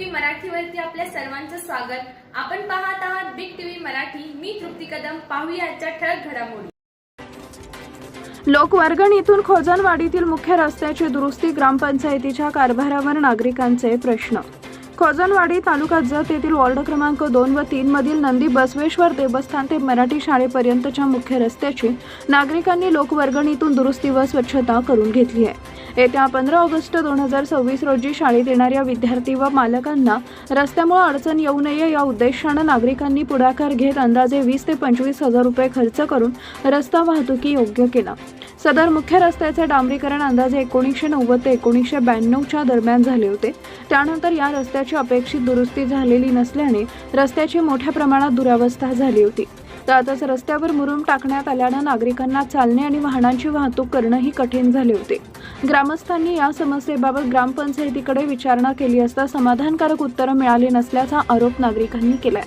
TV मराठीवरती आपल्या सर्वांचं स्वागत। आपण पाहत आहात बिग टीव्ही मराठी। मी तृप्ती कदम। पाहूया आजच्या ठळक घडामोडी। लोकवर्गणीतून खोजनवाडीतील मुख्य रस्त्याची दुरुस्ती, ग्रामपंचायतीच्या कारभारावर नागरिकांचे प्रश्न। खोजनवाडी तालुका जत येथील वॉर्ड क्रमांक 2 व 3 मधील नंदी बसवेश्वर देवस्थान ते मराठी शाळेपर्यंतच्या मुख्य रस्त्याची नागरिकांनी लोकवर्गणीतून दुरुस्ती व स्वच्छता करून घेतली आहे। येत्या 15 ऑगस्ट 2026 रोजी शाळेत येणाऱ्या विद्यार्थी व मालकांना रस्त्यामुळे अडचण येऊ नये या उद्देशाने नागरिकांनी पुढाकार घेत अंदाजे 20 ते 25 हजार रुपये खर्च करून रस्ता वाहतुकी योग्य केला। सदर मुख्य रस्त्याचे डांबरीकरण अंदाजे 1990 ते 1992 च्या दरम्यान झाले होते। त्यानंतर या रस्त्याची अपेक्षित दुरुस्ती झालेली नसल्याने रस्त्याची मोठ्या प्रमाणात दुरावस्था झाली होती। त्यातच रस्त्यावर मुरुम टाकण्यात आल्याने नागरिकांना चालणे आणि वाहनांची वाहतूक करणेही कठीण झाले होते। ग्रामस्थांनी या समस्येबाबत ग्रामपंचायतीकडे विचारणा केली असता समाधानकारक उत्तर मिळाले नसल्याचा आरोप नागरिकांनी केलाय।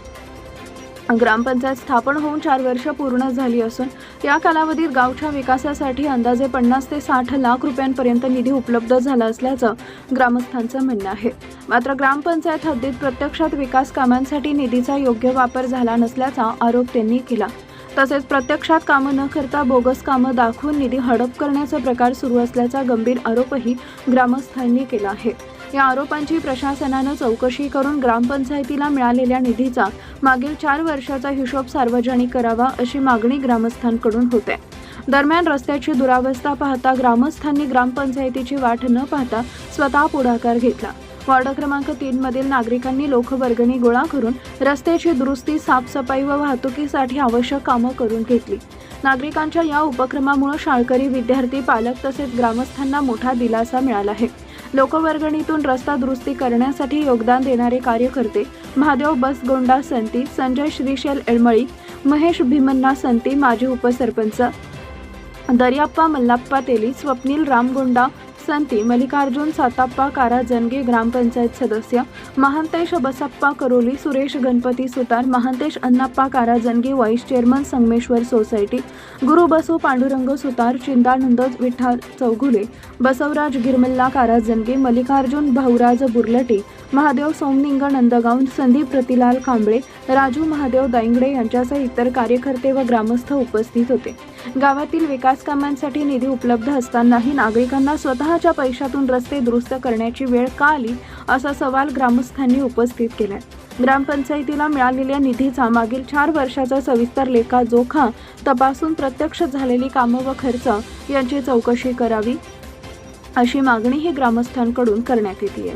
ग्रामपंचायत स्थापन होऊन 4 वर्ष पूर्ण झाली असून या कालावधीत गावच्या विकासासाठी अंदाजे 50 ते 60 लाख रुपयांपर्यंत निधी उपलब्ध झाला असल्याचं ग्रामस्थांचं म्हणणं आहे। मात्र ग्रामपंचायत हद्दीत प्रत्यक्षात विकास कामांसाठी निधीचा योग्य वापर झाला नसल्याचा आरोप त्यांनी केला। तसेच प्रत्यक्षात कामं न करता बोगस कामं दाखवून निधी हडप करण्याचा प्रकार सुरू असल्याचा गंभीर आरोपही ग्रामस्थांनी केला आहे। या आरोपांची प्रशासनानं चौकशी करून ग्रामपंचायतीला मिळालेल्या निधीचा मागील 4 वर्षाचा हिशोब सार्वजनिक करावा अशी मागणी ग्रामस्थांकडून होते। दरम्यान रस्त्याची दुरावस्था पाहता ग्रामस्थांनी ग्रामपंचायतीची वाट न पाहता स्वतः पुढाकार घेतला। वॉर्ड क्रमांक 3 मधील नागरिकांनी लोकवर्गणी गोळा करून रस्त्याची दुरुस्ती, साफसफाई व वाहतुकीसाठी आवश्यक कामं करून घेतली। नागरिकांच्या या उपक्रमामुळे शाळकरी, विद्यार्थी, पालक तसेच ग्रामस्थांना मोठा दिलासा मिळाला आहे। लोकवर्गणीतून रस्ता दुरुस्ती करण्यासाठी योगदान देणारे कार्यकर्ते महादेव बसगोंडा संती, संजय श्रीशैल एळमळी, महेश भीमन्ना संती, माजी उपसरपंच दर्याप्पा मल्लाप्पा तेली, स्वप्नील रामगोंडा संती, मल्लिकार्जुन साताप्पा काराजनगे ग्रामपंचायत सदस्य, Mahantesh Basappa Karoli, Suresh Ganapati Sutar, Mahantesh Annappa Karajanage vice chairman Sangameshwar society, Guru Basu Pandurang सुतार, चिंतानंद विठ्ठल चौघुले, बसवराज गिरमल्ला काराजनगे, मल्लिकार्जुन भाऊराज बुर्लटे, महादेव सोमनिंग नंदगाव, संदीप रतिलाल कांबळे, राजू महादेव दांगडे यांच्यासह इतर कार्यकर्ते व ग्रामस्थ उपस्थित होते। गावातील विकास कामांसाठी निधी उपलब्ध असतानाही नागरिकांना स्वतःच्या पैशातून रस्ते दुरुस्त करण्याची वेळ का आली असा सवाल ग्रामस्थांनी उपस्थित केलाय। ग्रामपंचायतीला मिळालेल्या निधीचा मागील 4 वर्षाचा सविस्तर लेखाजोखा तपासून प्रत्यक्ष झालेली कामं व खर्च यांची चौकशी करावी अशी मागणीही ग्रामस्थांकडून करण्यात येते।